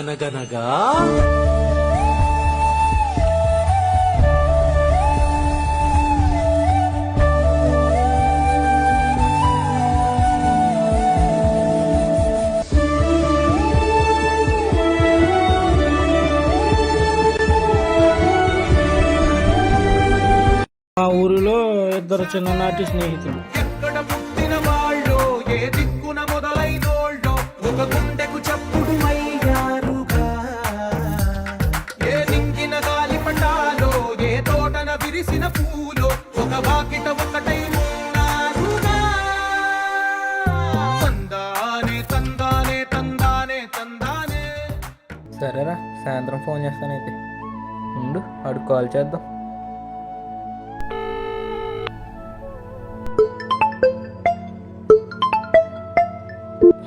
అనగనగా మా ఊరిలో ఇద్దరు చిన్ననాటి స్నేహితులు. ఎక్కడ పుట్టిన వాళ్ళో ఏ దిక్కున మొదలైనోళ్ళో ఒక గుండెకు చప్పుడు అయ్యారుగా. ఏ నింగిన గాలి పటాలో ఏ తోటన విరిసిన పూలో ఒక వాకిట ఒకటై ఉన్నారుగా. తందానే తందానే తందానే తందానే. సరేరా, సాయంత్రం ఫోన్ చేస్తానైతే. ఉండు, వాడికి కాల్ చేద్దాం.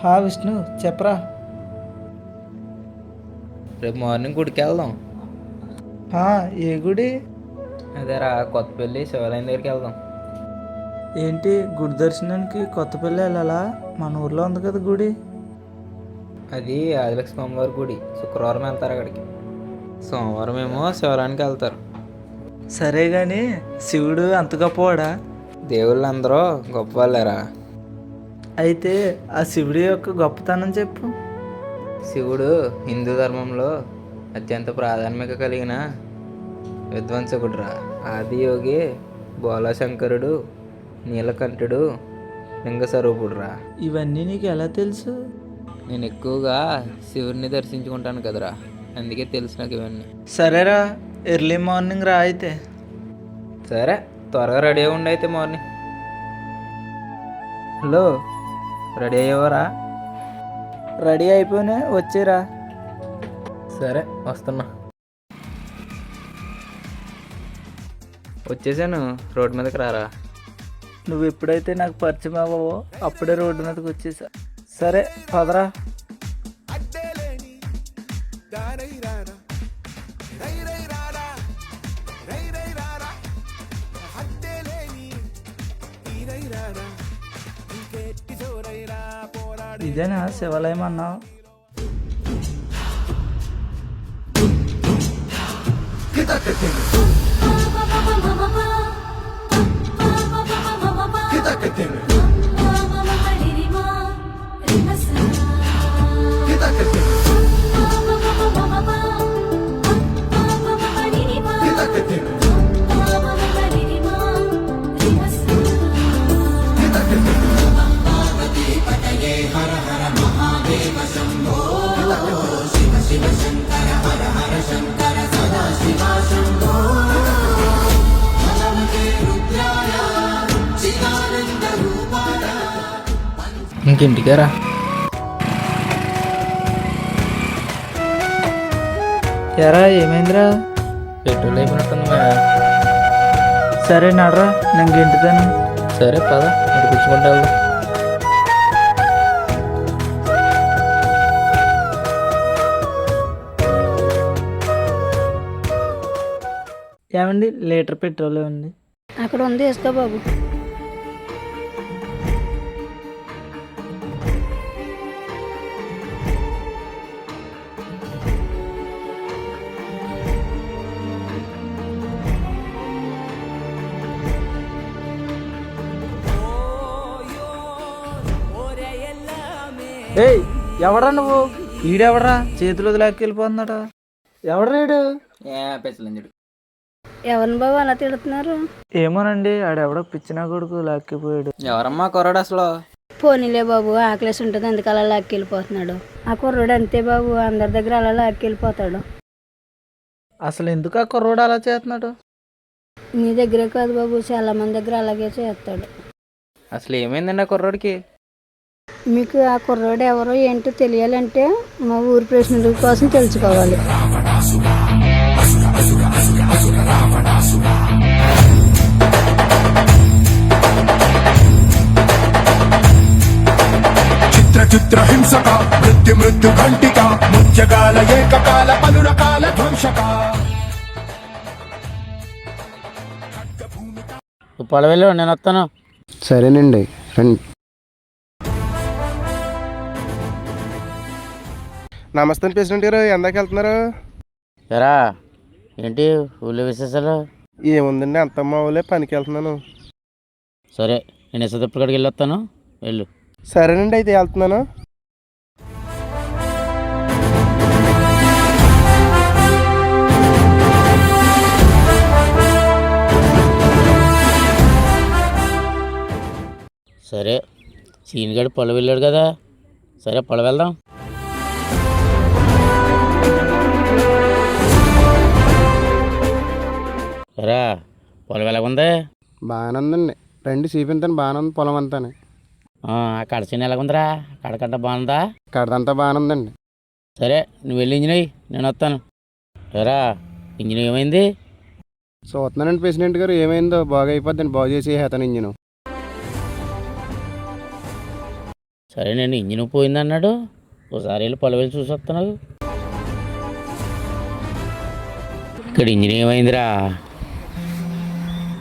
హా విష్ణు, చెప్పరా. రేపు మార్నింగ్ గుడికి వెళ్దాం. ఏ గుడి? అదేరా, కొత్తపల్లి శివాలయం దగ్గరికి వెళ్దాం. ఏంటి, గుడి దర్శనానికి కొత్తపల్లి వెళ్ళాలా? మన ఊర్లో ఉంది కదా గుడి. అది ఆదిలక్ష్మి అమ్మవారి గుడి. శుక్రవారం వెళ్తారు అక్కడికి, సోమవారం ఏమో శివాలయానికి వెళ్తారు. సరే గాని శివుడు అంత గొప్పవాడా? దేవుళ్ళు అందరూ గొప్ప వాళ్ళేరా. అయితే ఆ శివుడి యొక్క గొప్పతనం చెప్పు. శివుడు హిందూ ధర్మంలో అత్యంత ప్రాధాన్యత కలిగిన విధ్వంసకుడురా. ఆదియోగి బోలాశంకరుడు, నీలకంఠుడు, లింగస్వరూపుడురా. ఇవన్నీ నీకు ఎలా తెలుసు? నేను ఎక్కువగా శివుడిని దర్శించుకుంటాను కదరా, అందుకే తెలుసు నాకు ఇవన్నీ. సరేరా, ఎర్లీ మార్నింగ్ రా అయితే. సరే, త్వరగా రెడీ అయ్యి ఉండి అయితే మార్నింగ్. హలో, రెడీ అయ్యేవారా? రెడీ అయిపోయినా వచ్చేరా. సరే, వస్తున్నా. వచ్చేసాను, రోడ్డు మీదకి రారా. నువ్వు ఎప్పుడైతే నాకు పరిచయం అవ్వవో అప్పుడే రోడ్డు మీదకి వచ్చేసా. సరే పదరా. ఇదేనా శివాలయం అన్నావు? ఇంకింటికేరా. ఎరా ఏమైందిరా? పెట్రోల్ అయిపోయినట్టుందా? సరే నడరా, నేను గెంటుతాను. సరే పద, మరి కూర్చుకుంటా వెళ్దాం. ఏమండి, లీటర్ పెట్రోల్ ఇవ్వండి. అక్కడ ఉంది, వేసుకో బాబు. ఏయ్, ఎవడా నువ్వు? ఈడెవడరా చేతిలో లాక్కెళ్ళిపోతున్నాడా? ఎవడరాడు? పెచ్చలంజుడు. ఎవరిని బాబు అలా తిడుతున్నారు? ఏమోనండి, ఆడెవడో పిచ్చినా కొడుకు లాక్కిపోయాడు. ఎవరమ్మా కుర్రాడు అసలు? పోనీలే బాబు, ఆకలేసి ఉంటుంది అందుకు అలా లాక్కెళ్ళిపోతున్నాడు. ఆ కుర్రోడు అంతే బాబు, అందరి దగ్గర అలా లాక్కెళ్ళిపోతాడు. అసలు ఎందుకు ఆ కుర్రోడు అలా చేస్తున్నాడు? మీ దగ్గరే కాదు బాబు, చాలా మంది దగ్గర అలాగే చేస్తాడు. అసలు ఏమైందండి ఆ కుర్రాడికి? మీకు ఆ కుర్రోడు ఎవరో ఏంటో తెలియాలంటే మా ఊరి ప్రెసిడెంట్ కోసం తెలుసుకోవాలి. చిత్ర హింసక మృత్యు ఘంటిక ముత్యకాల ఏకకాల పలు రకాల ధ్వంసక. పొలవెళ్ళు, నేను వస్తాను. సరేనండి, రండి. నమస్తే ప్రెసిడెంట్ గారు, ఎందాక వెళ్తున్నారు? ఎరా ఏంటి ఊళ్ళో విశేషాలు? ఏముందండి, అంతమ్మ ఊళ్ళే పనికి వెళ్తున్నాను. సరే నేను ఇసదప్పుడు కాడికి వెళ్ళొస్తాను, వెళ్ళు. సరేనండి, అయితే వెళ్తున్నాను. సరే సీనిగాడు పొలం వెళ్ళాడు కదా, సరే పొలం వెళ్దాం. ఎరా పొలం ఎలాగుంది? బాగానే ఉందండి, రండి చూపించాను. బాగానే ఉంది పొలం అంతానే. కడసీని ఎలాగుందిరా? కడకంట బాగుందా? కడదంతా బాగానే ఉందండి. సరే నువ్వు వెళ్ళి ఇంజిన్ అయ్యి, నేను వస్తాను. ఎరా ఇంజిన్ ఏమైంది? చూస్తున్నానండి ప్రెసిడెంట్ గారు, ఏమైందో బాగా అయిపోద్దండి, బాగు చేసి హేతను ఇంజిన్. సరే నేను ఇంజిన్ పోయిందన్నాడు, ఒకసారి వెళ్ళి పొలం వెళ్ళి చూసి వస్తాను. ఇక్కడ ఇంజిన్ ఏమైందిరా?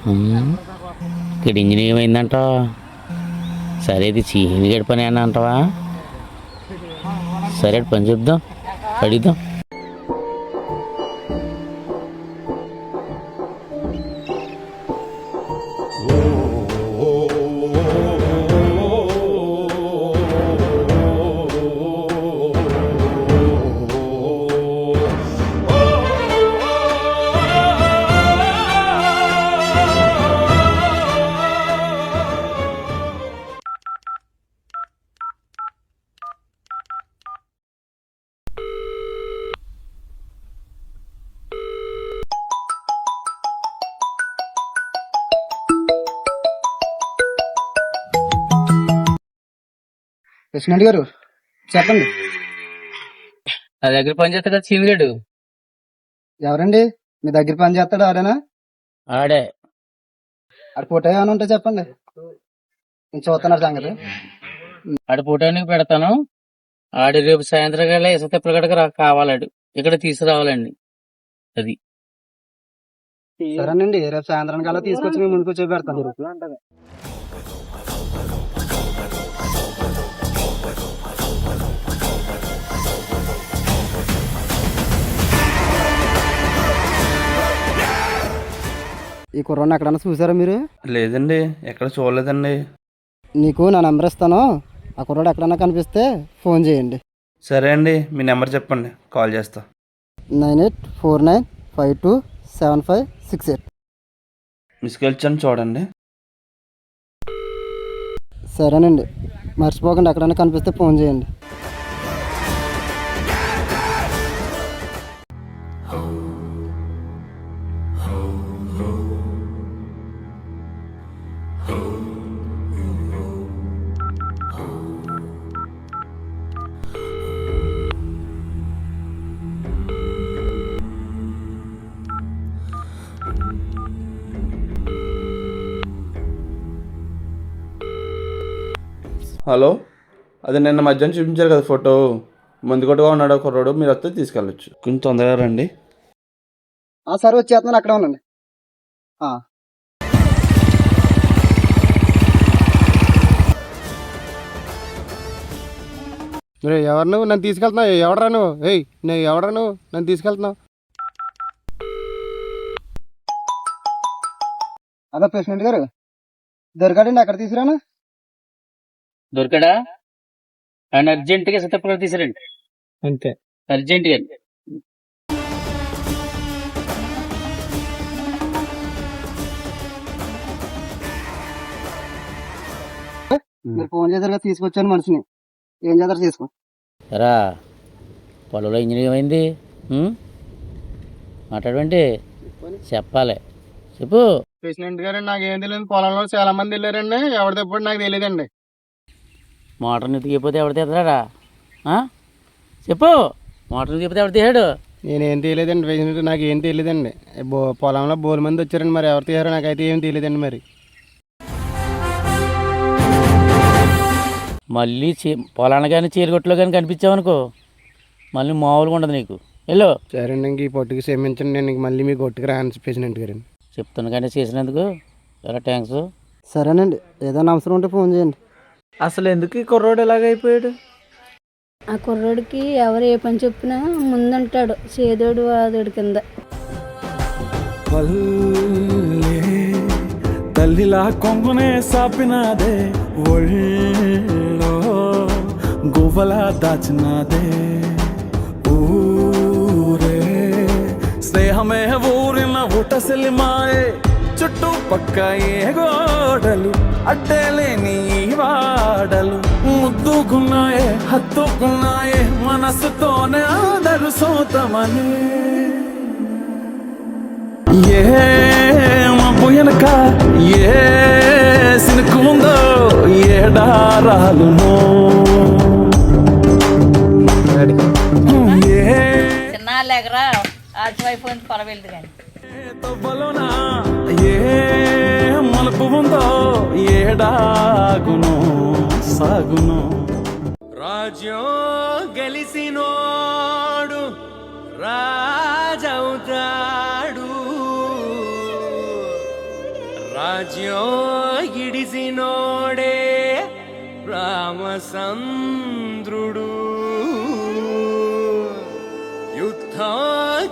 ఇక్కడ ఇంజిన్ ఏమైందంట? సరే ఇది చీని గడి పని అని అంటావా? సరే పని చెప్దాం, అడుగుదాం. ప్రెసిడెంట్ గారు చెప్పండి. నా దగ్గర పని చేస్తా కదా చీనిగాడు. ఎవరండి మీ దగ్గర పని చేస్తాడు? ఆడేనా? ఆడే. ఆడ ఫోటో ఏమైనా ఉంటే చెప్పండి, నేను చూస్తున్నారు సంగతి. ఆడి ఫోటో నీకు పెడతాను. ఆడి రేపు సాయంత్రం కల్లా ఇసుక తిప్పల గడక కావాలాడు, ఇక్కడ తీసుకురావాలండి. అది సరేనండి, రేపు సాయంత్రం కల్లా తీసుకొచ్చి మేము ముందుకు చూపెడతాను. ఈ కుర్రాన్ని ఎక్కడన్నా చూసారా మీరు? లేదండి, ఎక్కడ చూడలేదండి. నీకు నా నెంబర్ ఇస్తాను, ఆ కుర్రాడు ఎక్కడన్నా కనిపిస్తే ఫోన్ చేయండి. సరే అండి, మీ నెంబర్ చెప్పండి, కాల్ చేస్తా. 9849527568. మిస్ కాల్ ఇచ్చాను చూడండి. సరేనండి, మర్చిపోకుండా ఎక్కడన్నా కనిపిస్తే ఫోన్ చేయండి. హలో, అది నిన్న మధ్యాహ్నం చూపించారు కదా ఫోటో, మందు కొట్టుగా ఉన్నాడు కుర్రాడు, మీరు వస్తే తీసుకెళ్ళచ్చు. కొంచెం తొందరగా రండి. సరే వచ్చేస్తున్నాను, అక్కడే ఉండండి. ఎవరు నువ్వు నన్ను తీసుకెళ్తున్నావు? ఎవడరా నువ్వు? నేను ఎవడరా నువ్వు నన్ను తీసుకెళ్తున్నావు? హలో ప్రెసిడెంట్ గారు, దొరికాడండి, ఎక్కడ తీసుకురాను? దొరికాడా? ఆయన అర్జెంటుగా ఇసుక తిప్పల తీసుకురండి, అంతే అర్జెంటుగా. మీరు ఫోన్ చేశారు, తీసుకొచ్చాను మనిషిని, ఏం చేస్తారు తీసుకో. ఎరా పొలంలో ఇంజిన్ ఏమైంది? మాట్లాడమంటే చెప్పాలి, చెప్పు. ప్రెసిడెంట్ గారు, నాకేం తెలియదు, పొలంలో చాలా మంది వెళ్ళారండి, ఎవరి తప్పుడు నాకు తెలియదండి. మోటార్ని తీయకపోతే ఎవరు తీస్తాడా? చెప్పు, మోటార్ని తీయకపోతే ఎవరు తీసాడు? నేనేం తెలియదండి ప్రెసిడెంట్, నాకు ఏం తెలియదండి. పొలంలో బోలు మంది వచ్చారండి, మరి ఎవరు తీయారో నాకైతే ఏం తెలియదండి. మరి మళ్ళీ పొలాన్ని కానీ చీరగొట్టులో కానీ కనిపించావనుకో, మళ్ళీ మామూలుగా ఉండదు నీకు. వెళ్ళు. సరేండి, ఇంక ఈ పొట్టుకి క్షమించండి, నేను ఇంక మళ్ళీ మీ గొట్టుకు రాను ప్రెసిడెంట్ గారు. చెప్తాను కానీ చేసినందుకు చాలా థ్యాంక్స్. సరేనండి, ఏదైనా అవసరం ఉంటే ఫోన్ చేయండి. అసలు ఎందుకు ఈ కుర్రోడు ఎలాగైపోయాడు? ఆ కుర్రోడికి ఎవరు ఏ పని చెప్పినా ముందుంటాడు, చేదోడు వాదోడు కింద. తల్లిలా కొంగునే సాపినాదే, ఒళ్ళో గువ్వలా దాచినాదే. ఊరే స్నేహమే ఊరిన ఊటసెల్లి మాయే, చుట్టూ పక్క ఏ గోడలు అడ్డలేని వాడలు. ముద్దుకున్నాయే హత్తుకున్నాయే, మనసుతోనే ఆదరు సోతమని. ఏ మబ్బు వెనక ఏ సినుకు ఉందో, ఏడారాలునో తవ్వలోనా ఏ మలుపు ఉందో, ఏడాగునో సాగునో. రాజ్యం గెలిసినోడు రాజవుతాడు, రాజ్యం గిడిసినోడే రామచంద్రుడు. యుద్ధం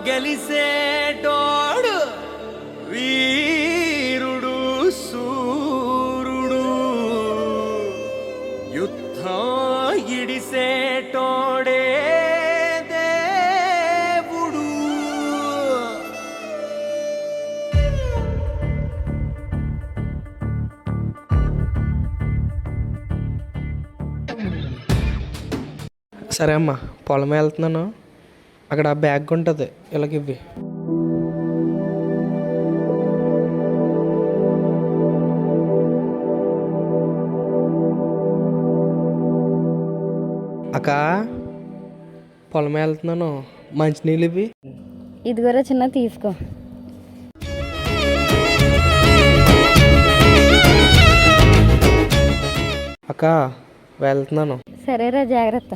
గెలిసేటోడు వీరుడు సూరుడు, యుద్ధం గిడిసేటోడే దేవుడు. సరే అమ్మా, పొలం వెళ్తున్నాను, అక్కడ బ్యాగ్ ఉంటుంది, ఇలాగివ్వి. అక్క, పొలం వెళ్తున్నాను, మంచినీళ్ళు ఇవి. ఇదిగోరా చిన్న, తీసుకో. అక్క వెళ్తున్నాను. సరేరా, జాగ్రత్త.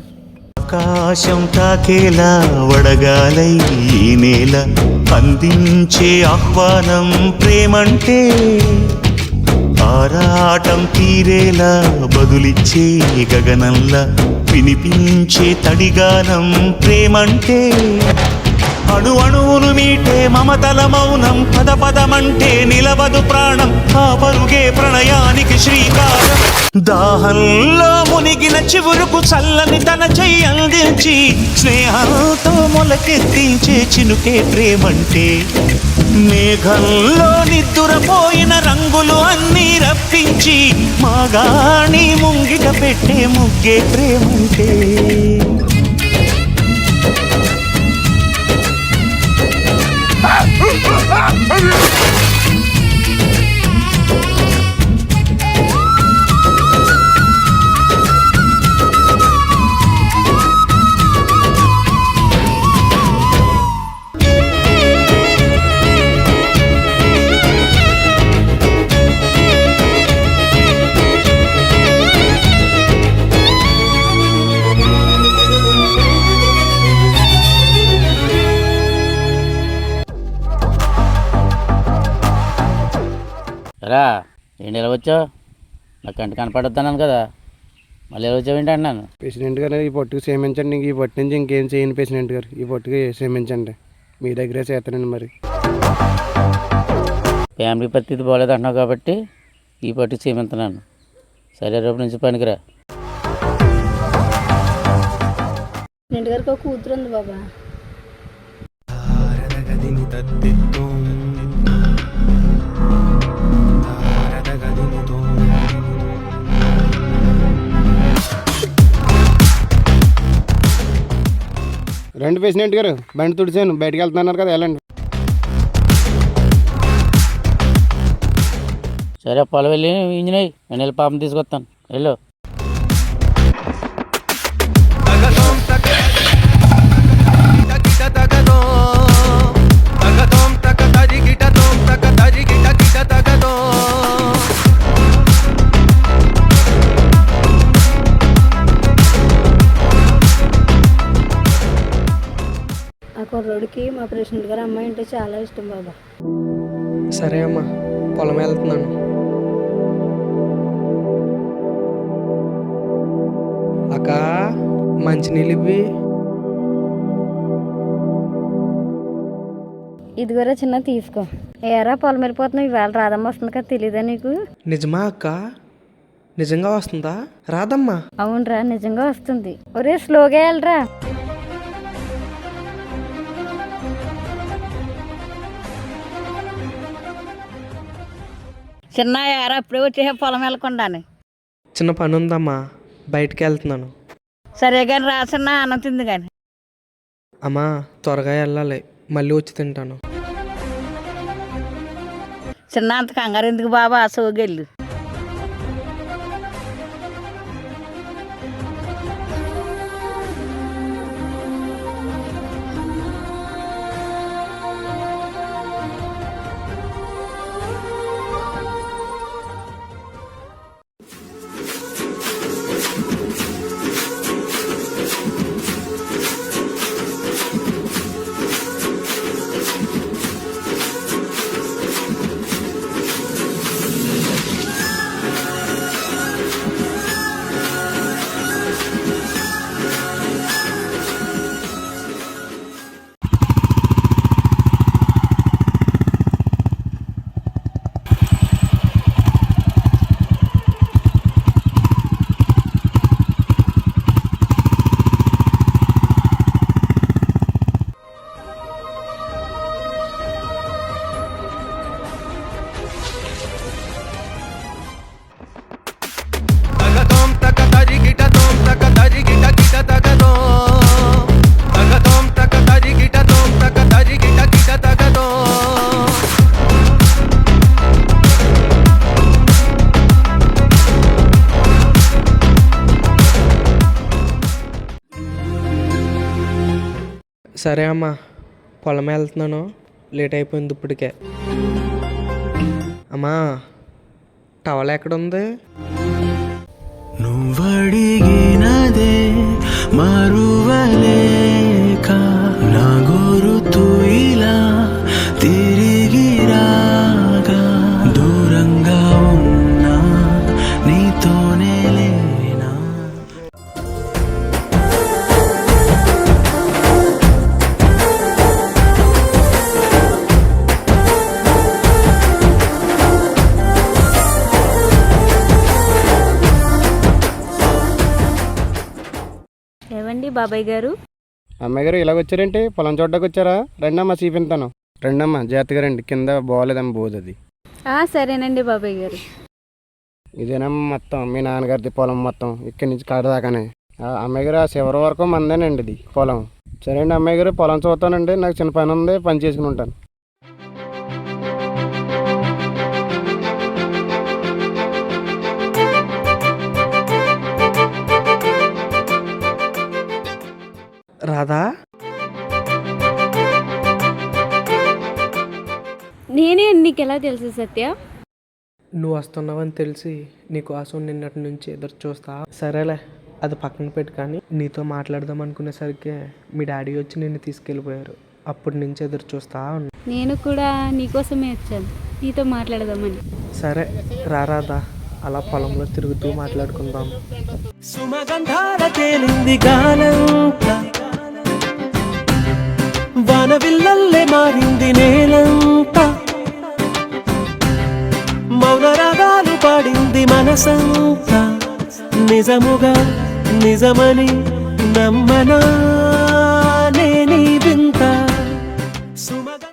ఆకాశం తాకేలా వడగాలై ఈ నేల అందించే ఆహ్వానం ప్రేమంటే, ఆరాటం తీరేలా బదులిచ్చే గగనంలా వినిపించే తడిగానం ప్రేమంటే, అణు అణువును మీటే మమతల మౌనం పద పదమంటే నిలవదు ప్రాణం, ఆ పరుగే ప్రణయానికి శ్రీకారం. దాహంలో మునిగిన చివురుకు చల్లని తన చెయ్యి అందించి, స్నేహంతో మొలకెత్తించే చినుకే ప్రేమంటే, మేఘంలో నిద్దురపోయిన రంగులు అన్నీ రప్పించి మాగాణి ముంగిట పెట్టే ముగ్గే ప్రేమంటే. రా, ఏంటి ఎలా వచ్చావు? నా కంటి కనపడొద్దన్నాను కదా, మళ్ళీ ఎలా వచ్చావు ఏంటి అన్నాను. ప్రెసిడెంట్ గారు ఈ పొట్టుకు క్షమించండి, ఇంక ఈ పొట్టు నుంచి ఇంకేం చేయను ప్రెసిడెంట్ గారు, ఈ పొట్టుకి క్షమించండి, మీ దగ్గరే చేస్తానండి. మరి ఫ్యామిలీ పరిస్థితి బాగోలేదు అంటున్నావు కాబట్టి ఈ పట్టుకు క్షమిస్తున్నాను. సరే, రేపు నుంచి పనికిరా. ప్రెసిడెంట్ గారికి ఒక కూతురు ఉంది బాబా. రండి ప్రెసిడెంట్ గారు, బండి తుడిచాను, బయటకు వెళ్తున్నారు కదా, వెళ్ళండి. సరే, పొలం వెళ్ళి ఇంజిన్ అయ్యి నేను వెళ్ళి పాపం తీసుకొస్తాను, వెళ్ళు. ఆ కుర్రోడికి మా ప్రెసిడెంట్ గారు అమ్మాయి అంటే చాలా ఇష్టం బాబా. సరే అమ్మా, పొలం వెళ్తున్నాను. అక్క, మంచినీళ్ళు ఇవ్వి. ఇదిగోరా చిన్న తీసుకో. ఏరా పొలం వెళ్ళిపోతున్నావు, ఇవాళ రాదమ్మ వస్తుంది కదా, తెలీదా నీకు? నిజమా అక్క? నిజంగా వస్తుందా రాదమ్మా? అవునరా, నిజంగా వస్తుంది. ఒరే స్లోగా వెళ్ళరా. చిన్న ఏరా అప్పుడే వచ్చే పొలం వెళ్ళకుండానే. చిన్న పని ఉందమ్మా, బయటికి వెళ్తున్నాను. సరే కానీ రా చిన్న, అన్నం తింది కానీ. అమ్మా త్వరగా వెళ్ళాలి, మళ్ళీ వచ్చి తింటాను. చిన్న అంత కంగారు ఎందుకు బాబా, సోగెళ్ళు. సరే అమ్మా, పొలం వెళ్తున్నాను, లేట్ అయిపోయింది ఇప్పటికే. అమ్మా టవల్ ఎక్కడుంది? నువ్వడిగినదే మరువలేక నా గురుతు ఇలా తిరిగి రాగా, దూరంగా ఉన్నా నీతోనే లేనా. ఏవండి బాబాయ్ గారు? అమ్మాయి గారు ఇలాగ వచ్చారేంటి? పొలం చూడ్డానికి వచ్చారా? రండమ్మా చూపింతాను. రండమ్మా జాగ్రత్తగా రండి, కింద బాగోలేదమ్మా బోదు అది. సరేనండి బాబాయ్ గారు. ఇదేనమ్మా మొత్తం మీ నాన్నగారిది పొలం మొత్తం ఇక్కడి నుంచి కాడ దాకానే. అమ్మాయి గారు ఆ చివరి వరకు మందేనండి ఇది పొలం. సరే అండి అమ్మాయి గారు, పొలం చూస్తానండి, నాకు చిన్న పని ఉంది, పని చేసుకుని ఉంటాను. రాధా, నేనే. నీకు ఎలా తెలుసు సత్య? నువ్వు వస్తున్నావని తెలిసి నీకోసం నిన్నటి నుంచి ఎదురు చూస్తా. సరేలే, అది పక్కన పెట్టు. కానీ నీతో మాట్లాడదాం అనుకునేసరికి మీ డాడీ వచ్చి నిన్ను తీసుకెళ్ళిపోయారు. అప్పటి నుంచి ఎదురు చూస్తా ఉన్నా. నేను కూడా నీకోసమే వచ్చాను, నీతో మాట్లాడదామని. సరే రాదా, అలా పొలంలో తిరుగుతూ మాట్లాడుకుందాం. సుమగంధాల తేలింది గాలంతా, వానవిల్లల్లే మారింది నేలంతా, మౌన రాగాలు పాడింది మనసంతా, నిజముగా నిజమని నమ్మనా నేనీ వింత.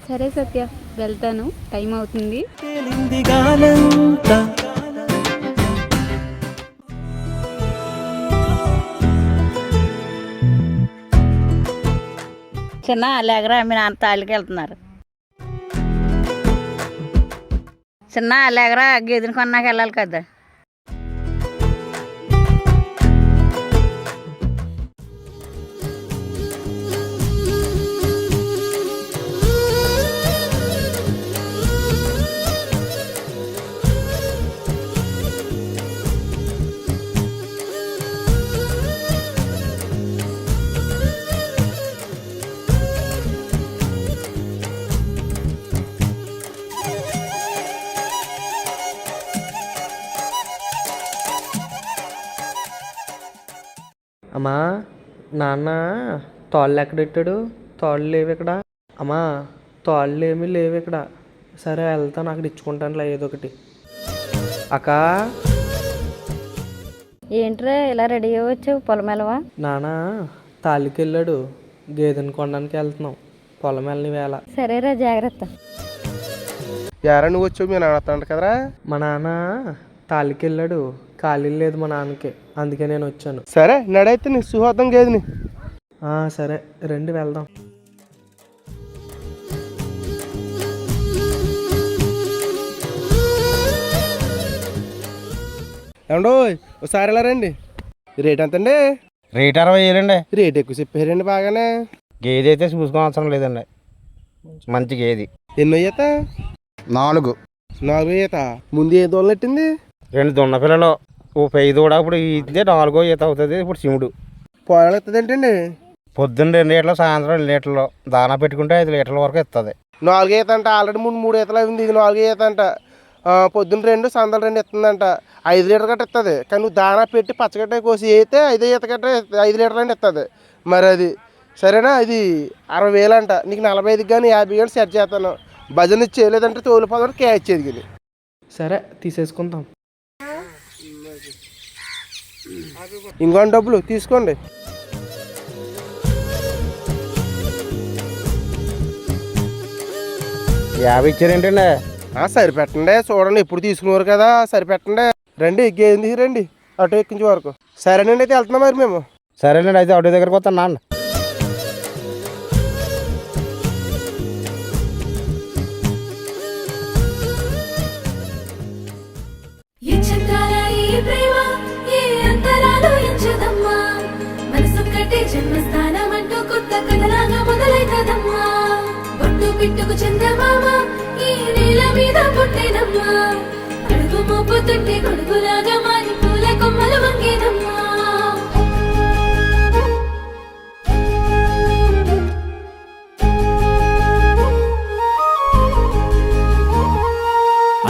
సరే సత్య, వెళ్తాను, టైం అవుతుంది. తేలింది గాలంతా, చిన్న లేకరా, మీ నాన్న తాళ్ళకి వెళ్తున్నారు. చిన్న లేకరా, గేదెని కొన్నాక వెళ్ళాలి కదా. అమ్మా నాన్న తాళ్ళు ఎక్కడెట్టాడు? తాళ్ళు లేవు ఇక్కడ. అమ్మా తాళ్ళు ఏమీ లేవు ఇక్కడ. సరే వెళ్తాను, అక్కడ ఇచ్చుకుంటానులే ఏదో ఒకటి. అక్క. ఏంట్రా ఇలా రెడీ అవ్వచ్చు? పొలం వెళ్ళవా? నాన్న తాళ్ళకి వెళ్ళాడు, గేదెని కొనడానికి వెళ్తున్నాం. పొలం వెళ్ళని వేళ. సరేరా, జాగ్రత్త. యారా నువ్వు వచ్చావు, మీ నాన్న అంట కదరా. మా నాన్న తాళ్ళకి వెళ్ళాడు, ఖాళీ లేదు మా నాన్నకి, అందుకే నేను వచ్చాను. సరే నడైతే నీ సుహోదం గేదిని. సరే రండి వెళ్దాం. ఏమండో ఒకసారి ఎలా రండి. రేట్ ఎంతండి? రేట్ 60,000 అండి. రేట్ ఎక్కువ చెప్పారండి బాగానే. గేదె అయితే చూసుకో అవసరం లేదండి, మంచి గేది. ఎన్నో ఈత? 4. 4 ఈత. ముందు ఏ దూరం నెట్టింది? 2 దున్న పిల్లలు, ఓ 5 కూడా. ఇప్పుడు ఇదే 4వ ఈత అవుతుంది. ఇప్పుడు సిముడు పొలం ఎత్తది ఏంటండి? పొద్దున్న 2 లీటర్లు, సాయంత్రం 2 లీటర్లు. దానా పెట్టుకుంటే 5 లీటర్ల వరకు ఇస్తుంది. 4 ఈత అంట. ఆల్రెడీ 3 ఈతలు అయింది. ఇది 4 ఈత అంట. పొద్దున్న 2, సాయంత్రం 2 ఇస్తుందంట. 5 లీటర్ గట్ట ఇస్తుంది. కానీ నువ్వు దానా పెట్టి పచ్చగట్ట కోసి అయితే 5 ఈత గట్ట 5 లీటర్లు అంటే ఇస్తుంది. మరి అది సరేనా? ఇది 60,000 అంట. నీకు 45 కానీ 50 కానీ సెట్ చేస్తాను. భజన ఇచ్చేయలేదంటే తోలిపోతాడు, క్యాచ్ ఇచ్చేది కానీ. సరే తీసేసుకుంటాం. ఇంకొన్ని డబ్బులు తీసుకోండి. ఇచ్చారేంటండి? సరిపెట్టండి, చూడండి ఎప్పుడు తీసుకునేవారు కదా, సరిపెట్టండి. రండి గేది రండి, అటు ఎక్కించే వరకు. సరేనండి, అయితే వెళ్తున్నాం మరి మేము. సరేనండి, అయితే ఆటో దగ్గరకు వస్తాను నాన్న. జన్మస్థానం అంటూ కొత్త కథలాగా మొదలైతదమ్మా. బొట్టు పిట్టుకు చందమామ ఈ నేల మీద పుట్టేనమ్మా. అడుగు మోపుతుంటే గొడుగులాగా మారి పూల కొమ్మలు వంగేనమ్మా.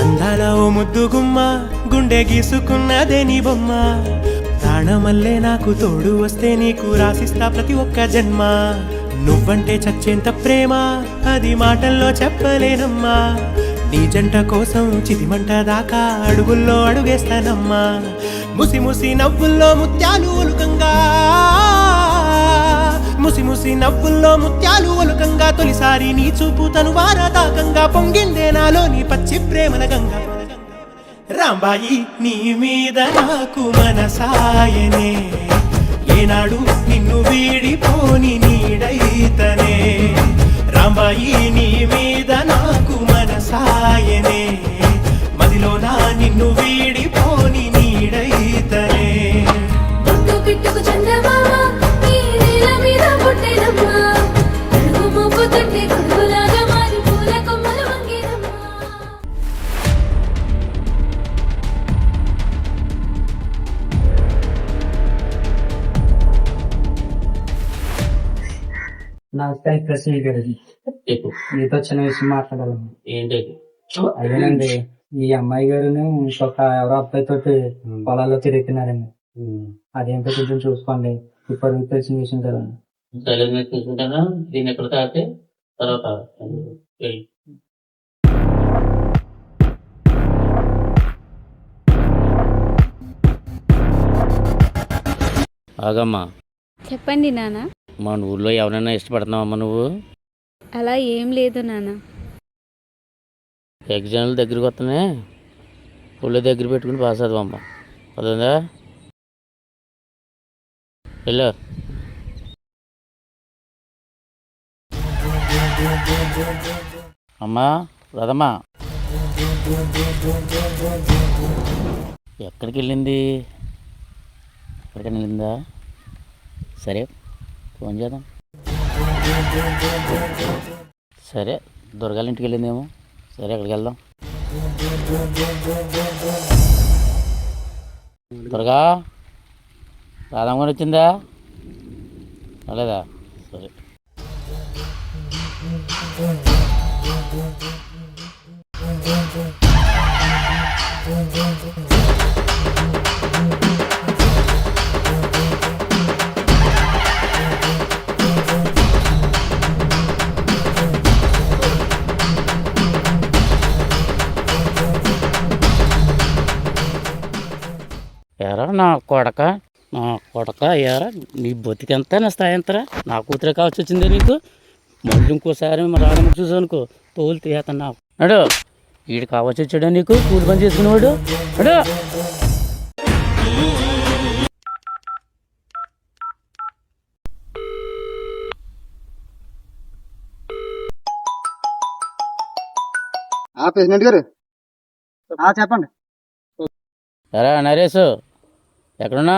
అందాల ఓ ముద్దు గుమ్మ, గుండె గీసుకున్నదే నీ బొమ్మ. ప్రాణమల్లే నాకు తోడు వస్తే నీకు రాసిస్తా ప్రతి ఒక్క జన్మ. నువ్వంటే చచ్చేంత ప్రేమ అది మాటల్లో చెప్పలేనమ్మా. నీ జంట కోసం చితిమంట దాకా అడుగుల్లో అడుగేస్తానమ్మా. ముసి ముసి నవ్వుల్లో ముత్యాలు ఒలుకంగా, ముసి ముసి నవ్వుల్లో ముత్యాలు ఒలుకంగా. తొలిసారి నీ చూపు తను వారదాకంగా పొంగిందే నాలో నీ పచ్చి ప్రేమల గంగా. రాంబాయి నీ మీద నాకు మనసాయనే, ఏనాడు నిన్ను వీడిపోని నీడైతనే. రాంబాయి నీ మీద నాకు మనసాయనే, మదిలోన నిన్ను వీడిపోని నీడైతనే. బొట్టు పిట్టుకు చందమామ ఈ నేల మీద పుట్టేనమ్మా. అడుగు మోపుతుంటే గొడుగులాగా మారి పూల కొమ్మలు వంగేనమ్మా. నాకు ప్రశ్న మీతో చిన్న విషయం మాట్లాడాలి. ఏంటి? అదేనండి, ఈ అమ్మాయి గారుని ఇంకొక ఎవరో అబ్బాయితో పొలాల్లో తిరుగుతున్నారండి. అదేంటో కొంచెం చూసుకోండి. ఇప్పుడు తెలిసిన విషయం కదండి. సరే మీరు చూసుకుంటారా? దీన్ని ఎక్కడ తాగితే తర్వాత ఆగమ్మా. చెప్పండి నాన్న. మన ఊళ్ళో ఎవరైనా ఇష్టపడుతున్నావమ్మా నువ్వు? అలా ఏం లేదు నాన్న. ఎగ్జామ్లు దగ్గరికి వస్తున్నాయి, ఊళ్ళో దగ్గర పెట్టుకుని పాస్ అవుదామమ్మా. అదేందా? వెళ్ళు. అమ్మా రాదమ్మా, ఎక్కడికి వెళ్ళింది? ఎక్కడికైనా వెళ్ళిందా? సరే ఫోన్ చేద్దాం. సరే దుర్గాల ఇంటికి వెళ్ళిందేమో. సరే అక్కడికి వెళ్దాం. దుర్గా, రాధమ్మ గారు వచ్చిందా? రాలేదా? సరే. ఎరా నా కొడక ఎరా నీ బతికెంత నా స్థాయి ఎంతరా? నా కూతురే కావచ్చు వచ్చిందే నీకు. మళ్ళీ ఇంకోసారి రావడం చూసానుకో తోలు తీయతన్నా అడు. వీడు కావచ్చు వచ్చాడా నీకు కూలి పని చేసుకునేవాడు అడు. ప్రెసిడెంట్ గారు చెప్పండి. ఎరా నరేష్ ఎక్కడున్నా?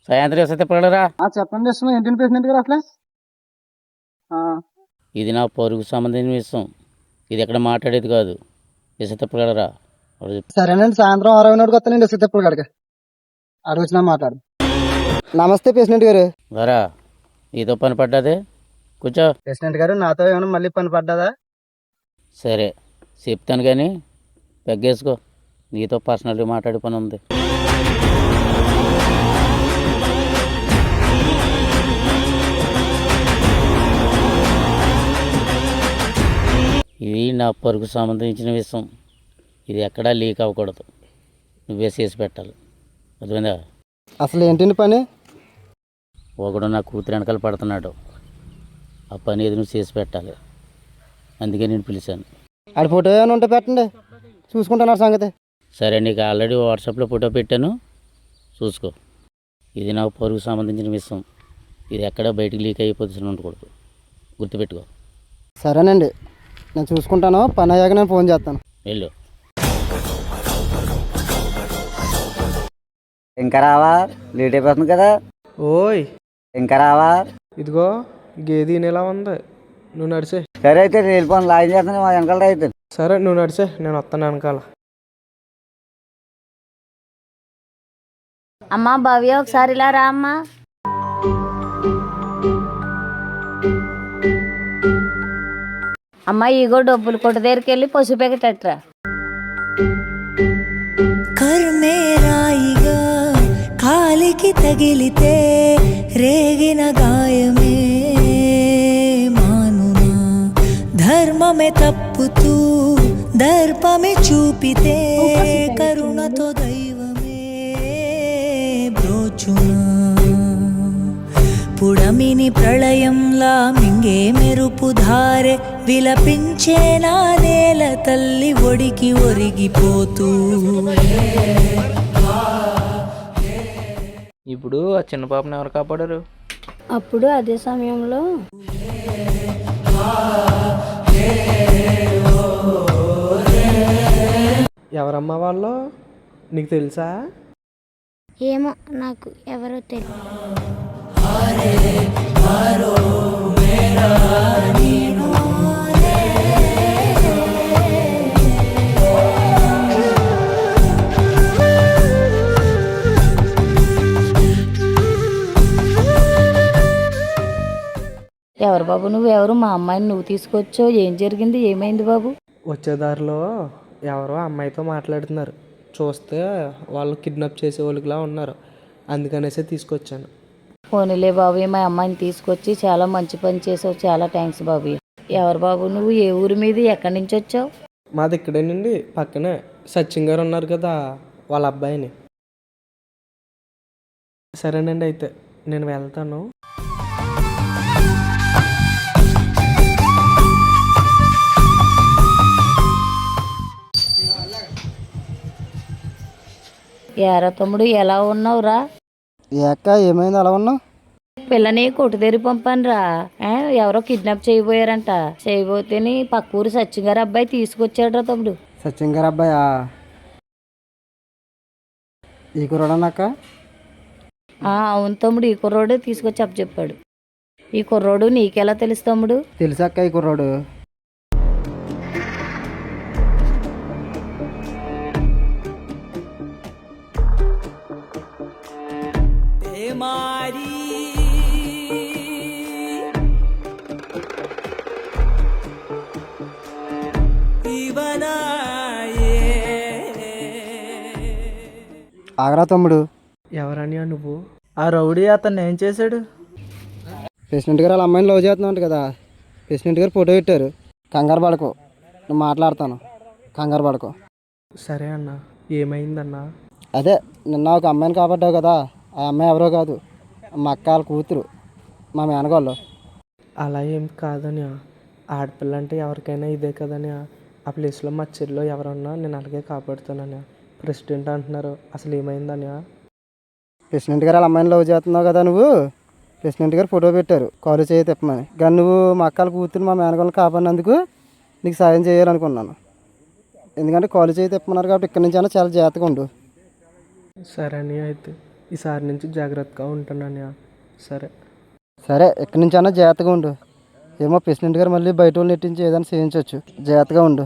సాయంత్రం వేస్తే తిప్పగలరా? చెప్పండి ఏంటండి ప్రెసిడెంట్ గారు అసలు? ఇది నా పరుగు సంబంధించిన విషయం. ఇది ఎక్కడ మాట్లాడేది కాదు. ఇసుక తిప్పగలరా? సరేనండి, సాయంత్రం 6 గంటలకు వస్తానండి ఇసుక తిప్పలు కాడికి. అక్కడ వచ్చినా మాట్లాడు. నమస్తే ప్రెసిడెంట్ గారు. వరా నీతో పని పడ్డదే, కూర్చో. ప్రెసిడెంట్ గారు నాతో ఏమైనా మళ్ళీ పని పడ్డదా? సరే చెప్తాను కానీ పెగ్గేసుకో. నీతో పర్సనల్గా మాట్లాడే పని ఉంది. ఇది నా పరుగు సంబంధించిన విషయం. ఇది ఎక్కడా లీక్ అవ్వకూడదు. నువ్వే చేసి పెట్టాలి, అర్థమైందా? అసలు ఏంటండి పని? ఒకడు నా కూతురు వెనకాల పడుతున్నాడు. ఆ పని ఏది నువ్వు చేసి పెట్టాలి. అందుకే నేను పిలిచాను. ఆడి ఫోటో ఏమైనా ఉంటే పెట్టండి, చూసుకుంటున్నారు సంగతి. సరే నీకు ఆల్రెడీ వాట్సాప్లో ఫోటో పెట్టాను, చూసుకో. ఇది నాకు పరుగు సంబంధించిన విషయం. ఇది ఎక్కడ బయటికి లీక్ అయ్యే పొజిషన్ ఉండకూడదు, గుర్తుపెట్టుకో. సరేనండి, నేను చూసుకుంటాను. పని అయ్యాక నేను ఫోన్ చేస్తాను. వెళ్ళు. ఇంకా రావా? లేట్ అయిపోతుంది కదా. ఓయ్ ఇంకా రావా? ఇదిగో గేది ఇలా ఉంది, నువ్వు నడిచే. సరే అయితే రైలు పని లాగ్ చేస్తాను, మా వెనకాల అయితే. సరే నువ్వు నడిచే, నేను వస్తాను వెనకాల. అమ్మా భవ్య ఒకసారి ఇలా రా అమ్మా. అమ్మా ఇగో డబ్బులు కొట్టు దగ్గరికి వెళ్ళి పసుపు పెట్టట్రా. కర్మేరాయిగా కాలికి తగిలితే రేగిన గాయమే మానునా, ధర్మమే తప్పుతూ దర్పమే చూపితే కరుణతో దైవమే బ్రోచునా. పుడమిని ప్రళయంలా మింగే మెరుపు ధారె విలపించే నా నేల తల్లి ఒడికి ఒరిగిపోతూ. ఇప్పుడు ఆ చిన్న పాపను ఎవరు కాపాడారు? అప్పుడు అదే సమయంలో ఎవరమ్మా వాళ్ళు, నీకు తెలుసా? ఏమో నాకు ఎవరో తెలియదు. ఎవరు బాబు నువ్వెవరు? మా అమ్మాయిని నువ్వు తీసుకొచ్చావు. ఏం జరిగింది? ఏమైంది బాబు? వచ్చేదారిలో ఎవరో అమ్మాయితో మాట్లాడుతున్నారు. చూస్తే వాళ్ళు కిడ్నాప్ చేసే వాళ్ళకిలా ఉన్నారు, అందుకనేసి తీసుకొచ్చాను. పోనీలే బాబు, మా అమ్మాయిని తీసుకొచ్చి చాలా మంచి పని చేసావు. చాలా థ్యాంక్స్ బాబు. ఎవరు బాబు నువ్వు? ఏ ఊరి మీద, ఎక్కడి నుంచి వచ్చావు? మాది ఇక్కడేనండి, పక్కనే సచిన్ గారు ఉన్నారు కదా, వాళ్ళ అబ్బాయిని. సరేనండి, అయితే నేను వెళ్తాను. ఏరా తమ్ముడు, ఎలా ఉన్నావురా? అక్క ఏమైంది అలా ఉన్నావు? పిల్లని కొట్టు తెరి పంపానురా. ఎవరో కిడ్నాప్ చేయబోయారంట. చేయబోతేని పక్క ఊరు సచిన్ గారి అబ్బాయి తీసుకొచ్చాడు రా తమ్ముడు. సచిన్ గారు అబ్బాయా? ఈ కుర్రాడన్నాక? అవును తమ్ముడు, ఈ కుర్రోడు తీసుకొచ్చి అప్పచెప్పాడు. ఈ కుర్రోడు నీకెలా తెలుసు తమ్ముడు? తెలుసక్క ఈ కుర్రాడు. ఆగరా తమ్ముడు. ఎవరని నువ్వు? ఆ రౌడీ అతన్ని ఏం చేశాడు? ప్రెసిడెంట్ గారు వాళ్ళ అమ్మాయిని లవ్ చేస్తున్నావు కదా, ప్రెసిడెంట్ గారు ఫోటో పెట్టారు. కంగారు పడకు, నేను మాట్లాడతాను, కంగారు పడకు. సరే అన్న, ఏమైందన్నా? అదే నిన్న ఒక అమ్మాయిని కాబట్టావు కదా, ఆ అమ్మాయి ఎవరో కాదు, మా అక్క వాళ్ళ కూతురు, మా మేనగోళ్ళు. అలా ఏం కాదన్యా, ఆడపిల్ల అంటే ఎవరికైనా ఇదే కదన్యా. ఆ ప్లేస్లో మా చెల్లిలో ఎవరన్నా నేను అలాగే కాపాడుతానన్యా. ప్రెసిడెంట్ అంటున్నారు, అసలు ఏమైందన్యా? ప్రెసిడెంట్ గారు వాళ్ళ అమ్మాయిని లవ్ చేస్తున్నావు కదా నువ్వు, ప్రెసిడెంట్ గారు ఫోటో పెట్టారు కాలు చేయి తిప్పమని. కానీ నువ్వు మా అక్కల కూతురు మా మేనగోళ్ళని కాపాడినందుకు నీకు సాయం చేయాలనుకున్నాను. ఎందుకంటే కాలు చేయి తిప్పమన్నారు కాబట్టి ఇక్కడి నుంచి అయినా చాలా జాగ్రత్తగా ఉండు. సరే అన్నయ్య, అయితే ఈసారి నుంచి జాగ్రత్తగా ఉంటానన్యా. సరే సరే, ఇక్కడి నుంచి అయినా జాగ్రత్తగా ఉండు. ఏమో ప్రెసిడెంట్ గారు మళ్ళీ బయట వాళ్ళు నెట్టించి ఏదైనా చేయించవచ్చు. జాగ్రత్తగా ఉండు.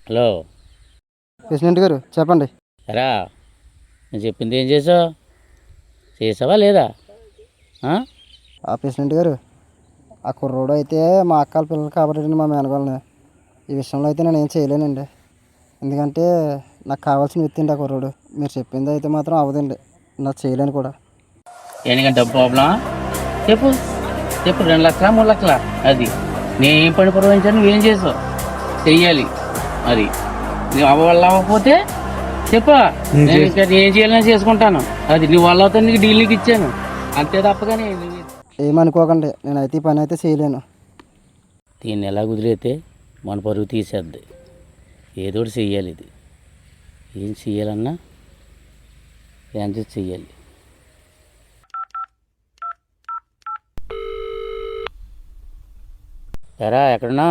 హలో ప్రెసిడెంట్ గారు చెప్పండి. ఎరా, నేను చెప్పింది ఏం చేసావా లేదా? ఆ ప్రెసిడెంట్ గారు, ఆ కుర్రోడు అయితే మా అక్కల పిల్లలు కాబట్టి మా మేనగోళ్ళని ఈ విషయంలో అయితే నేను ఏం చేయలేనండి. ఎందుకంటే నాకు కావాల్సిన వ్యక్తి అండి ఆ కుర్రోడు. మీరు చెప్పింది అయితే మాత్రం అవ్వదండి, నాకు చేయలేను కూడా. ఎందుకంటే డబ్బు ప్రాబ్లమా? చెప్పు 2 లక్షలా 3 లక్షలా? అది నేను ఏం పని పురవించాను, నువ్వేం చేసావు? చెయ్యాలి. మరి నువ్వు వల్ల అవ్వకపోతే చెప్పు, నేను ఇంకా ఏం చేయాలని చేసుకుంటాను. అది నీ వల్ల అవుతుంది, నీకు డీల్ నీకు ఇచ్చాను అంతే తప్పగానే. ఏమనుకోకండి, నేనైతే ఈ పని అయితే చేయలేను. దీన్ని ఎలా కుదిరైతే మన పరుగు తీసేద్ది. ఏదో ఒకటి చెయ్యాలి. ఇది ఏం చెయ్యాలన్నా ఎంత చెయ్యాలి. ఎరా, ఎక్కడున్నా?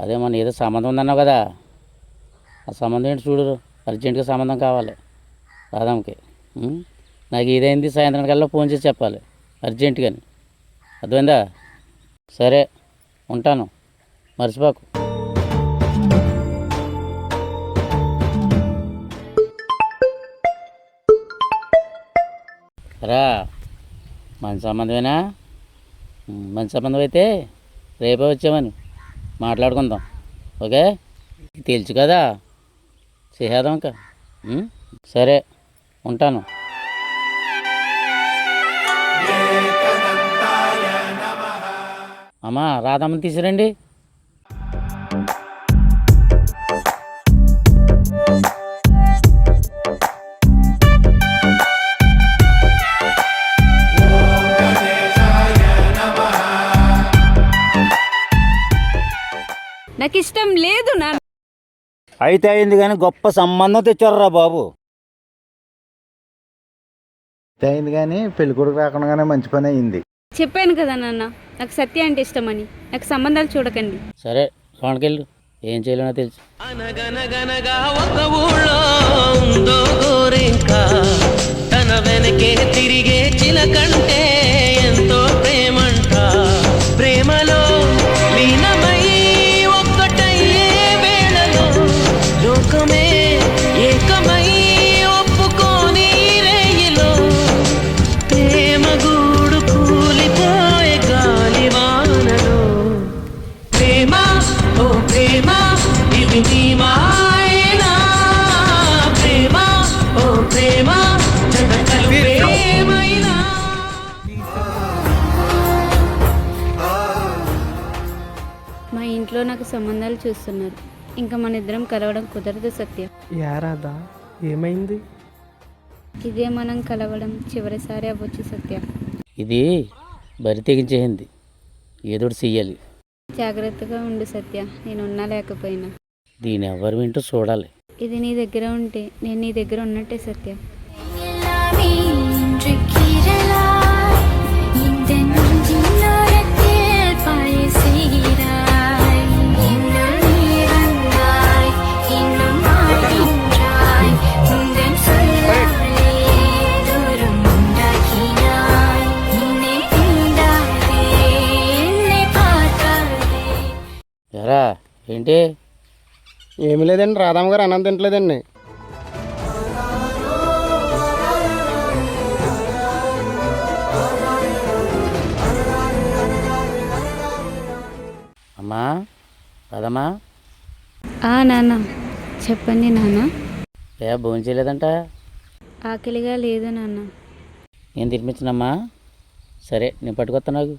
అదే మన ఏదో సంబంధం ఉందన్నావు కదా, ఆ సంబంధం ఏంటి చూడు. అర్జెంటుగా సంబంధం కావాలి రాధమ్మకి. నాకు ఇదైంది, సాయంత్రం కల్లా ఫోన్ చేసి చెప్పాలి అర్జెంటుగాని. అర్థమైందా? సరే ఉంటాను, మర్చిపోకు. రా, మంచి సంబంధమేనా? మంచి సంబంధం అయితే రేపే వచ్చామని మాట్లాడుకుందాం. ఓకే, తెలుసు కదా, చేసేద్దాం ఇంకా. సరే ఉంటాను. అమ్మా, రాధమ్మని తీసుకురండి. నాకు ఇష్టం లేదు నా. అయితే అయింది కానీ గొప్ప సంబంధం తెచ్చారురా బాబు. అయింది కానీ పెళ్లి కొడుకు రాకుండానే మంచి పని అయింది. చెప్పాను కదా నాన్న, నాకు సత్య అంటే ఇష్టమని. నాకు సంబంధాలు చూడకండి. సరే లోనకెళ్ళు, ఏం చేయాలనో తెలుసు. అనగనగనగా ఒక ఊళ్ళో ఉందో గోరింక, తన వెనకే తిరిగే చిలకంటే ఎంతో ప్రేమంట. ప్రేమలో లీనమై ఒక్కటయ్యే వేళలో లోకమే ఏకమై ఒప్పుకోని రేయిలో ప్రేమ గూడు కూలిపోయే గాలివానలో. ప్రేమ ఓ ప్రేమ ఇది నీ మాయేనా? ప్రేమ ఓ ప్రేమ జగతలు ప్రేమైనా. మా ఇంట్లో నాకు సంబంధాలు చూస్తున్నారు. ఇంకా మన ఇద్దరం కలవడం కుదరదు సత్య. యారాదా, ఏమైంది? ఇదే మనం కలవడం చివరిసారి అవ్వచ్చు సత్య. ఇది బరి తెగించేసింది, ఏదో ఒకటి చెయ్యాలి. జాగ్రత్తగా ఉండు సత్య, నేను ఉన్నా లేకపోయినా. దీని ఎవరు వింటూ చూడాలి. ఇది నీ దగ్గర ఉంటే నేను నీ దగ్గర ఉన్నట్టే సత్య. ఎరా ఏంటి? ఏమి లేదండి, రాధమ్మ గారు అన్నం తింటలేదండి. అమ్మా, రాదమ్మా. నాన్న చెప్పండి నాన్న. భోజనం చేయలేదంట? ఆకలిగా లేదు నాన్న. నేను తినిపించనమ్మా, సరే నేను పట్టుకొస్తా నాకు.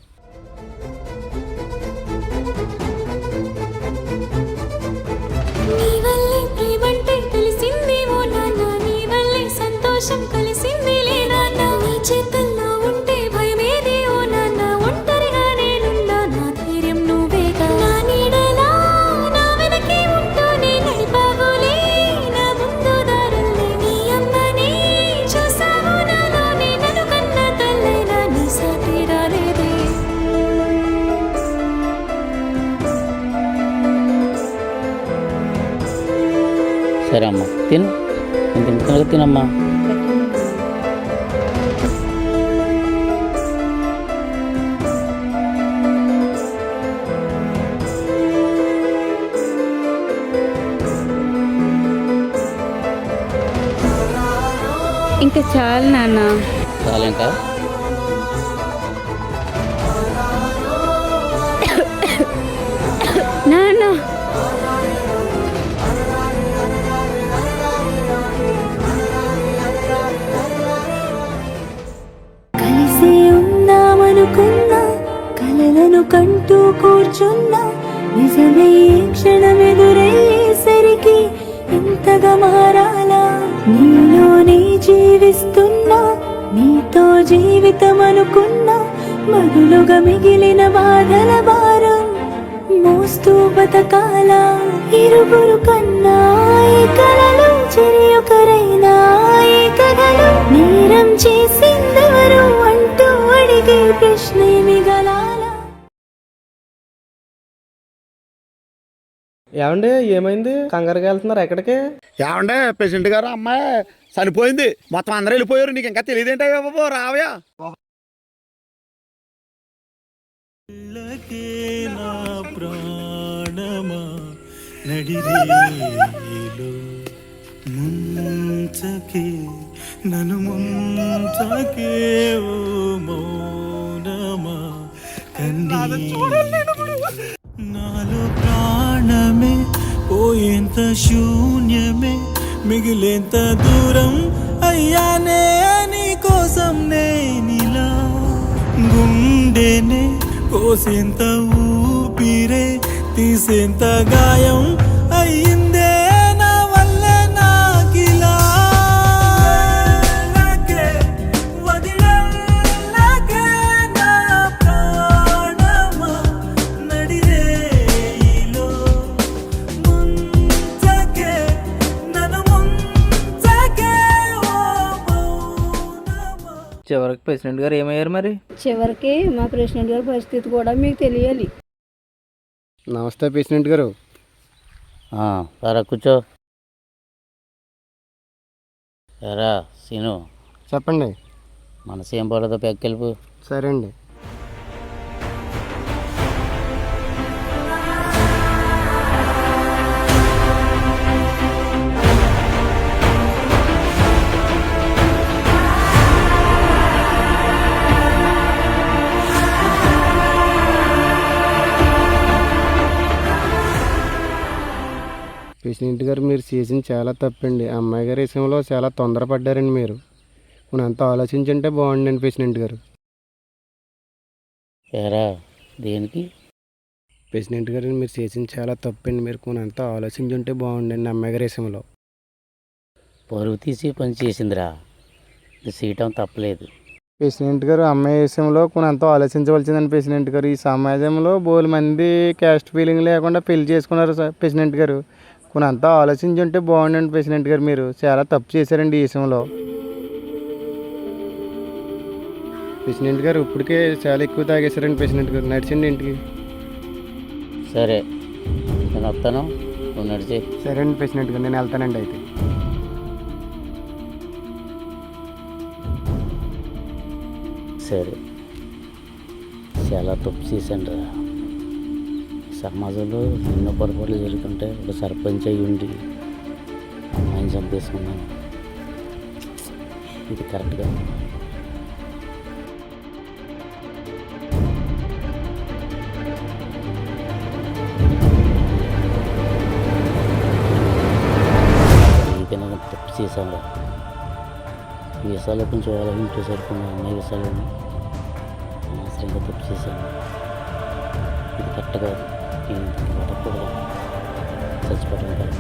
నీ వల్లే ప్రేమంటే తెలిసింది ఓ నాన్న, నీ వల్లే సంతోషం కలిసిందిలే నాన్న. నీ చేతల్లో ఉంటే భయమేది ఓ నాన్న, ఒంటరిగా నేనున్నా నా ధైర్యం నువ్వేగా. నా నీడలా నా వెనకే ఉంటూనే నడిపావులే నా ముందు దారుల్ని. నీ అమ్మని చూసావు నాలోనే, నన్ను కన్న తల్లైనా నీ సాటి రాలేదే. సరే అమ్మ తిను, నేను తింటున్నా తినమ్మా. ఇంకా చాలు నాన్న. చాలా ఇంకా నాన్న కలిసి ఉందామనుకున్నా, కలలను కంటూ కూర్చున్నా, నిజమే క్షణం ఎదురయ్యేసరికి ఇంతగా మారాలా. నీలోనే జీవిస్తున్నా, నీతో జీవితం అనుకున్నా, బదులుగా మిగిలిన బాధల భారం మోస్తూ బతకాల. ఇరుగురు కన్నా ఈ కలలు చెరి ఒకరైనా ఈ కథలు నేరం చేసిందెవరు అంటూ అడిగే ప్రశ్న మిగలాల. ఏమండి ఏమైంది? కంగారుగా వెళ్తున్నారు ఎక్కడికి? ఏమండే ప్రెసిడెంట్ గారు అమ్మాయి చనిపోయింది, మొత్తం అందరూ వెళ్ళిపోయారు, నీకు ఇంకా తెలియదేంటే బాబు, రావయా. నా ప్రాణమా నడిరేలో ముంచకే నన్ను ముంచకే ఓ మౌనమా నాలో ప్రాణమే పోయేంత శూన్యమే మిగిలేంత దూరం అయ్యానే నీ కోసం నేనిలా. గుండెనే కోసేంత ఊపిరే తీసేంత గాయం అయ్యిందే నా వల్ల నాకిలా. వదిలేకే నా ప్రాణమా నడిరేలో ముంచకే నన్ను ముంచకే ఓ మౌనమా. చివరికి ప్రెసిడెంట్ గారు ఏమయ్యారు మరి? చివరికి మా ప్రెసిడెంట్ గారి పరిస్థితి కూడా మీకు తెలియాలి. నమస్తే ప్రెసిడెంట్ గారు. సరే కూర్చో. ఎరా సీను, చెప్పండి. మనసు ఏం పడదో పెక్కెళ్ళిపు. సరే అండి. ప్రెసిడెంట్ గారు మీరు చేసింది చాలా తప్పండి. అమ్మాయి గారి విషయంలో చాలా తొందరపడ్డారండి మీరు. నేను అంత ఆలోచించుంటే బాగుండండి ప్రెసిడెంట్ గారు. ఎరా దేనికి? ప్రెసిడెంట్ గారు మీరు చేసింది చాలా తప్పండి. మీరు కొనంత ఆలోచించుంటే బాగుండండి అమ్మాయి గారి విషయంలో. పరువు తీసి పని చేసిందిరా, ఇది చేయటం తప్పలేదు. ప్రెసిడెంట్ గారు అమ్మాయి విషయంలో కొనంత ఆలోచించవలసిందండి ప్రెసిడెంట్ గారు. ఈ సమాజంలో బోలు మంది క్యాస్ట్ ఫీలింగ్ లేకుండా పెళ్లి చేసుకున్నారు ప్రెసిడెంట్ గారు. కొనంతా ఆలోచించుంటే బాగుండండి ప్రెసిడెంట్ గారు. మీరు చాలా తప్పు చేశారండి ఈ విషయంలో. ప్రెసిడెంట్ గారు ఇప్పటికే చాలా ఎక్కువ తాగేశారండి ప్రెసిడెంట్ గారు. నడిచండి ఇంటికి. సరే నేను వస్తాను, నువ్వు నడిచి. సరే అండి ప్రెసిడెంట్ గారు, నేను వెళ్తానండి అయితే. సరే చాలా తప్పు చేశాను రా. సమాజంలో ఎన్నో పొరపాట్లు జరుగుతుంటే ఒక సర్పంచ్ అయ్యి ఉండి అమ్మాయిని చంపేసుకున్నాను. ఇది కరెక్ట్గా తప్పు చేశాను రా. ఈ విషయాలు కొంచెం ఆలోచించే సరిపోయిన అమ్మాయి విషయాలు అనవసరంగా తప్పు చేశాను. ఇది కరెక్ట్ కాదు. నేను పడకూడదు. చచ్చిపోవడం కాదు.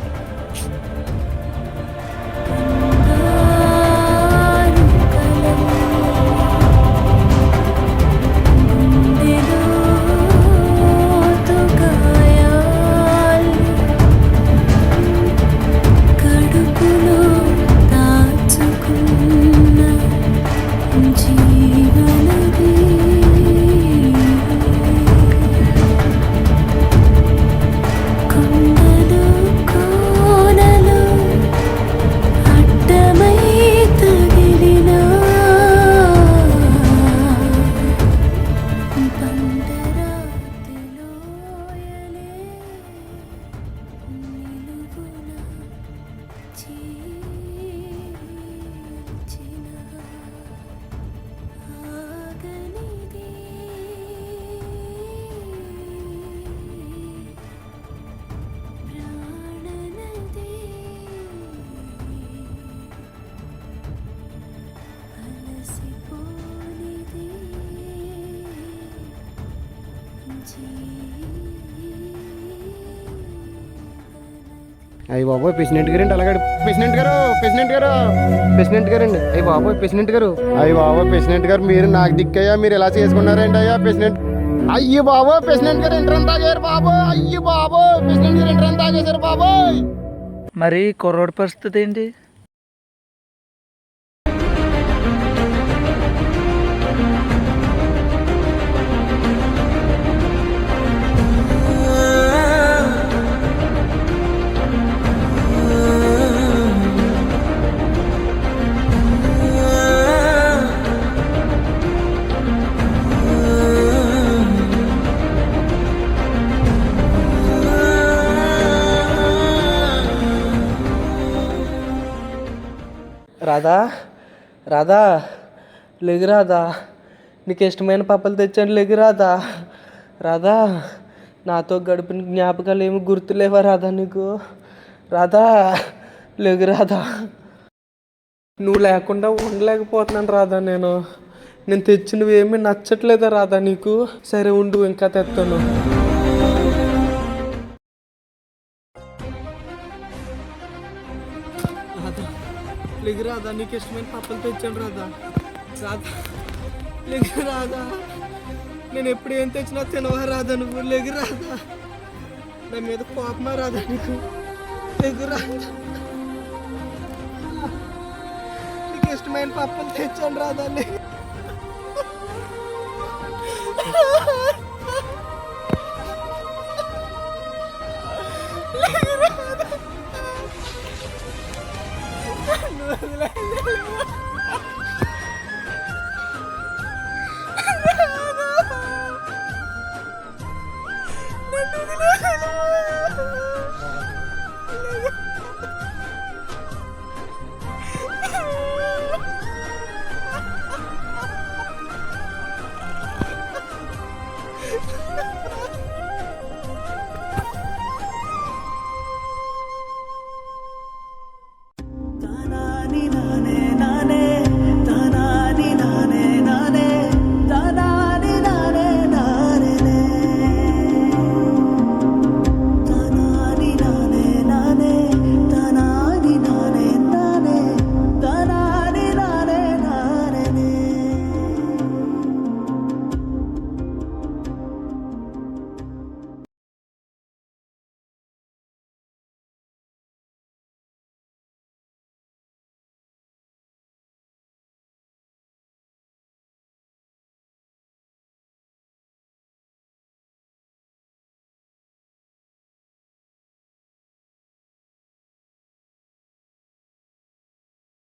అయ్యి బాబోయ్ ప్రెసిడెంట్ గారు అండి అలాగే ప్రెసిడెంట్ గారు ప్రెసిడెంట్ గారు అండి అయ్యి బాబోయ్ ప్రెసిడెంట్ గారు అయ్యి బాబోయ్ ప్రెసిడెంట్ గారు మీరు నాకు దిక్కయ్యా మీరు ఎలా చేసుకున్నారండి అయ్యా ప్రెసిడెంట్ అయ్యి బాబోయ్ ప్రెసిడెంట్ గారు ఎంట్రన్ తాగారు బాబోయ్ అయ్యి బాబోయ్ ప్రెసిడెంట్ గారు ఎంట్రన్ తాగేశారు బాబోయ్. మరి కుర్రోడి పరిస్థితి ఏంటి? రాధా రాధా లెగు రాధా, నీకు ఇష్టమైన పప్పలు తెచ్చాను లెగు రాధా. రాధా నాతో గడిపిన జ్ఞాపకాలు ఏమి గుర్తులేవా రాధా నీకు? రాధా లెగు రాధా, నువ్వు లేకుండా ఉండలేకపోతున్నాను రాధా. నేను తెచ్చినవి ఏమీ నచ్చట్లేదా రాధా నీకు? సరే ఉండు, ఇంకా తెస్తాను. లెగు రాధా, నీకు ఇష్టమైన పప్పలు తెచ్చాను రాధా. రాధా లెగు రాధా, నేను ఎప్పుడు ఏం తెచ్చినా తినవా రాధా నువ్వు? లెగు రాధా, నా మీద కోపమా రాధా నీకు? లెగు రాధా, నీకు ఇష్టమైన పప్పలు తెచ్చాను రాధా. లెగు రాధా.